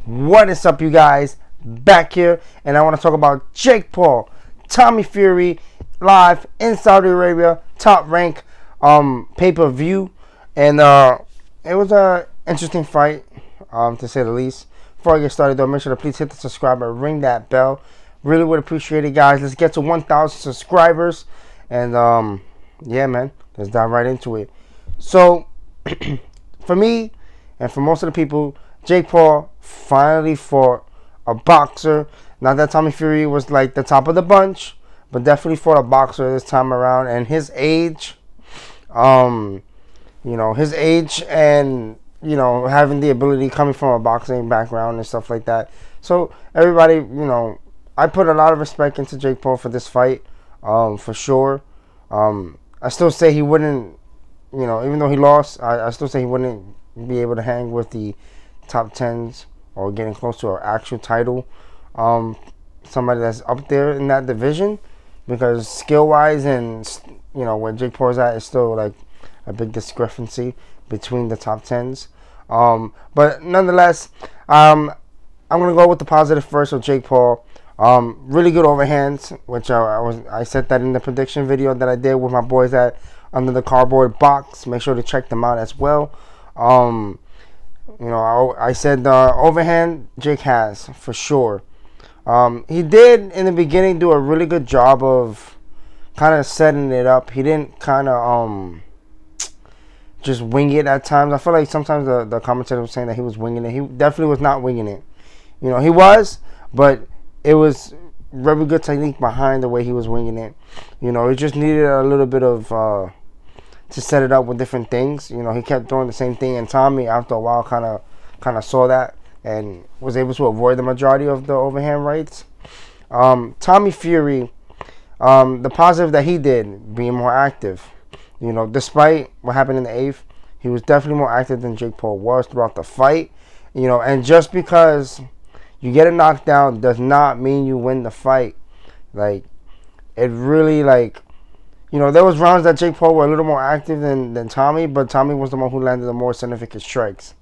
What is up, you guys? Back here, and I want to talk about Jake Paul, Tommy Fury, live in Saudi Arabia, top rank pay-per-view, and it was a interesting fight, to say the least. Before I get started, though, make sure to please hit the subscribe and ring that bell. Really would appreciate it, guys. Let's get to 1,000 subscribers, and yeah, man, let's dive right into it. So, for me, and for most of the people, Jake Paul finally fought a boxer. Not that Tommy Fury was like the top of the bunch, but definitely fought a boxer this time around. And his age, his age and, having the ability coming from a boxing background and stuff like that. So everybody, I put a lot of respect into Jake Paul for this fight, for sure. I still say he wouldn't, even though he lost, I still say he wouldn't be able to hang with the top 10s or getting close to an actual title. Somebody that's up there in that division, because skill wise and where Jake Paul's at is still like a big discrepancy between the top 10s. But nonetheless, I'm gonna go with the positive first with Jake Paul. Really good overhands, which I said that in the prediction video that I did with my boys at Under the Cardboard Box. Make sure to check them out as well. I said the overhand Jake has for sure. He did in the beginning do a really good job of kind of setting it up. He didn't kind of just wing it at times. I feel like sometimes the commentator was saying that he was winging it. He definitely was not winging it. He was, but it was very good technique behind the way he was winging it. It just needed a little bit of to set it up with different things. He kept doing the same thing, and Tommy after a while kind of saw that and was able to avoid the majority of the overhand rights. Tommy Fury, the positive that he did, being more active. Despite what happened in the 8th, he was definitely more active than Jake Paul was throughout the fight. And just because you get a knockdown does not mean you win the fight. Like, it really, there was rounds that Jake Paul were a little more active than Tommy, but Tommy was the one who landed the more significant strikes,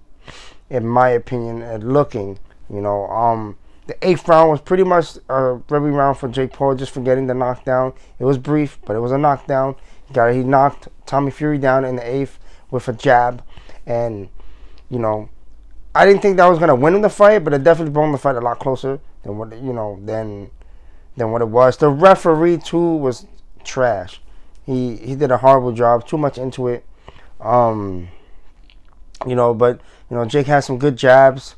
in my opinion, at looking. The 8th round was pretty much a very round for Jake Paul, just for getting the knockdown. It was brief, but it was a knockdown. He knocked Tommy Fury down in the 8th with a jab, and I didn't think that was gonna win him the fight, but it definitely brought the fight a lot closer than what than what it was. The referee too was trash. He did a horrible job, too much into it. But Jake had some good jabs,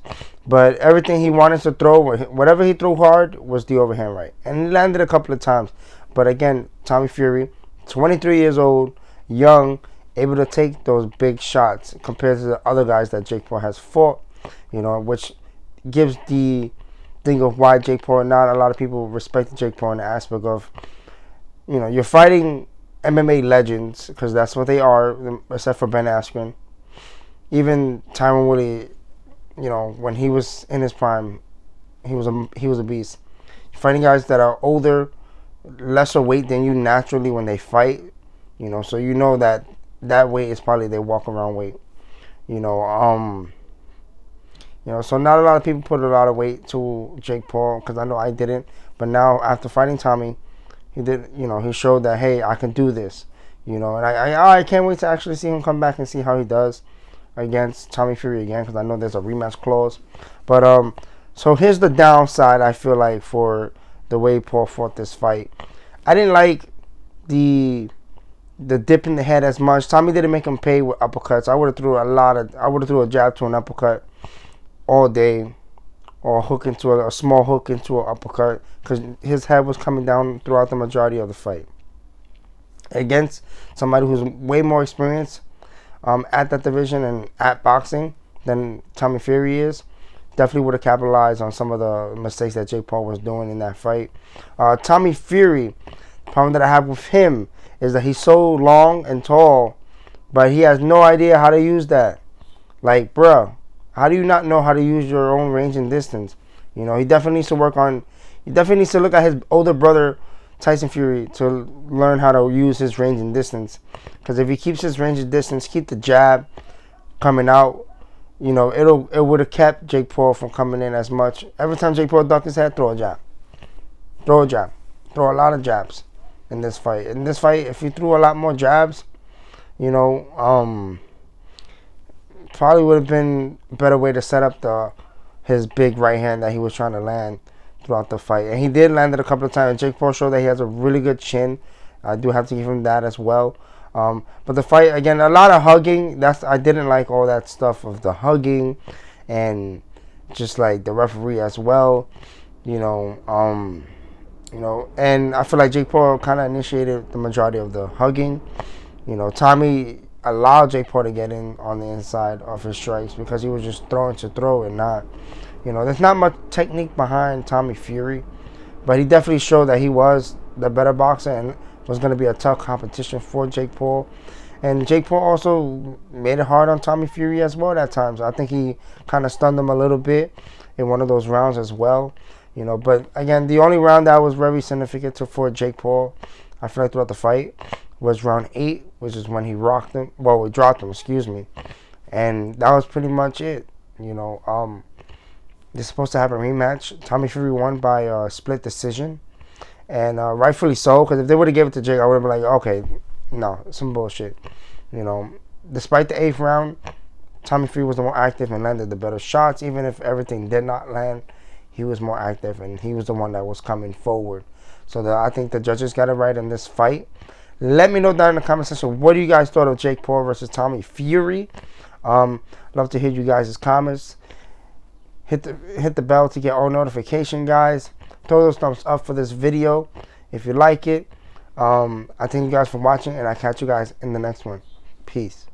but everything he wanted to throw, whatever he threw hard, was the overhand right, and he landed a couple of times. But again, Tommy Fury, 23 years old, young, able to take those big shots compared to the other guys that Jake Paul has fought, which gives the thing of why Jake Paul, not a lot of people respect Jake Paul in the aspect of, you're fighting MMA legends, because that's what they are, except for Ben Askren. Even Tyron Woodley, when he was in his prime, he was a beast. You're fighting guys that are older, lesser weight than you naturally when they fight, so that weight is probably their walk around weight. So not a lot of people put a lot of weight to Jake Paul, because I know I didn't, but now after fighting Tommy, he did, he showed that, hey, I can do this, and I can't wait to actually see him come back and see how he does against Tommy Fury again, because I know there's a rematch clause. But so here's the downside, I feel like, for the way Paul fought this fight. I didn't like the dip in the head as much. Tommy didn't make him pay with uppercuts. I would have threw a jab to an uppercut all day, or a small hook into an uppercut, because his head was coming down throughout the majority of the fight. Against somebody who's way more experienced at that division and at boxing than Tommy Fury is, definitely would have capitalized on some of the mistakes that Jake Paul was doing in that fight. Tommy Fury, the problem that I have with him is that he's so long and tall, but he has no idea how to use that. Like, bruh, how do you not know how to use your own range and distance? He definitely needs to work on. He definitely needs to look at his older brother, Tyson Fury, to learn how to use his range and distance. Because if he keeps his range and distance, keep the jab coming out, you know, it would have kept Jake Paul from coming in as much. Every time Jake Paul ducked his head, throw a jab. Throw a jab. Throw a lot of jabs in this fight. In this fight, if he threw a lot more jabs, you know, probably would have been a better way to set up his big right hand that he was trying to land throughout the fight. And he did land it a couple of times. Jake Paul showed that he has a really good chin. I do have to give him that as well. But the fight, again, a lot of hugging. I didn't like all that stuff of the hugging and just like the referee as well. You know, and I feel like Jake Paul kind of initiated the majority of the hugging. You know, Tommy allowed Jake Paul to get in on the inside of his strikes because he was just throwing to throw and not, you know, there's not much technique behind Tommy Fury, but he definitely showed that he was the better boxer and was going to be a tough competition for Jake Paul. And Jake Paul also made it hard on Tommy Fury as well at times. I think he kind of stunned him a little bit in one of those rounds as well. You know, but again, the only round that was very significant for Jake Paul, I feel like throughout the fight, was round 8, which is when he rocked him. Well, we dropped him, excuse me. And that was pretty much it. You know, they're supposed to have a rematch. Tommy Fury won by split decision. And rightfully so, because if they would have given it to Jake, I would have been like, okay, no, some bullshit. You know, despite the 8th round, Tommy Fury was the more active and landed the better shots. Even if everything did not land, he was more active and he was the one that was coming forward. So I think the judges got it right in this fight. Let me know down in the comment section, what do you guys thought of Jake Paul versus Tommy Fury? Love to hear you guys' comments. Hit the bell to get all notification, guys. Throw those thumbs up for this video if you like it. I thank you guys for watching, and I'll catch you guys in the next one. Peace.